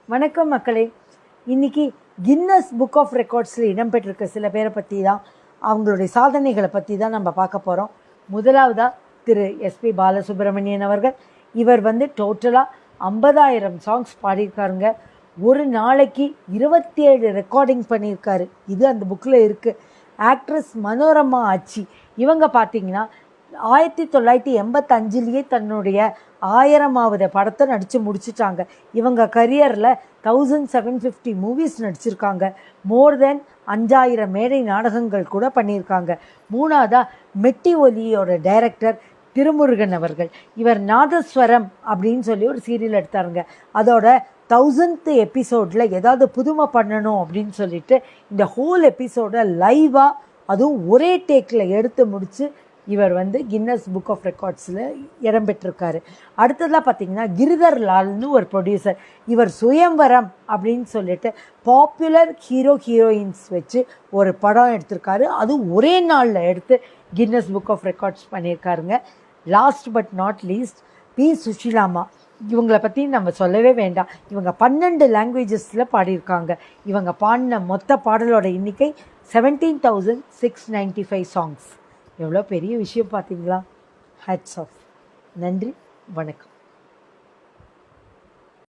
வணக்கம் மக்களே. இன்னைக்கு கின்னஸ் புக் ஆஃப் ரெக்கார்ட்ஸில் இடம்பெற்றிருக்க சில பேரை பற்றி தான், அவங்களுடைய சாதனைகளை பற்றி தான் நம்ம பார்க்க போகிறோம். முதலாவதாக திரு எஸ்பி பாலசுப்ரமணியன் அவர்கள். இவர் டோட்டலாக 50,000 சாங்ஸ் பாடியிருக்காருங்க. ஒரு நாளைக்கு 27 ரெக்கார்டிங் பண்ணியிருக்காரு. இது அந்த புக்கில் இருக்குது. ஆக்ட்ரஸ் மனோரமா ஆச்சி இவங்க பார்த்தீங்கன்னா 1985 தன்னுடைய 1000வது படத்தை நடித்து முடிச்சிட்டாங்க. இவங்க கரியரில் 1750 மூவிஸ் நடிச்சிருக்காங்க. மோர் தென் 5000 மேடை நாடகங்கள் கூட பண்ணியிருக்காங்க. மூணாவதாக மெட்டி ஒலியோட டைரக்டர் திருமுருகன் அவர்கள். இவர் நாதஸ்வரம் அப்படின்னு சொல்லி ஒரு சீரியல் எடுத்தாருங்க. அதோட 1000th எபிசோடில் ஏதாவது புதுமை பண்ணணும் அப்படின்னு சொல்லிட்டு இந்த ஹோல் எபிசோடை லைவாக அதுவும் ஒரே டேக்கில் எடுத்து முடித்து இவர் கின்னஸ் புக் ஆஃப் ரெக்கார்ட்ஸில் இடம்பெற்றிருக்காரு. அடுத்ததாக பார்த்தீங்கன்னா கிரிதர் லால்னு ஒரு ப்ரொடியூசர். இவர் சுயம்வரம் அப்படின்னு சொல்லிட்டு பாப்புலர் ஹீரோயின்ஸ் வச்சு ஒரு படம் எடுத்திருக்காரு. அதுவும் ஒரே நாளில் எடுத்து கின்னஸ் புக் ஆஃப் ரெக்கார்ட்ஸ் பண்ணியிருக்காருங்க. Last but not least B சுஷிலாமா. இவங்களை பற்றி நம்ம சொல்லவே வேண்டாம். இவங்க 12 லாங்குவேஜஸில் பாடியிருக்காங்க. இவங்க பாடின மொத்த பாடலோட எண்ணிக்கை 17,695 சாங்ஸ். எவ்வளோ பெரிய விஷயம் பார்த்தீங்களா? Hats off. நன்றி, வணக்கம்.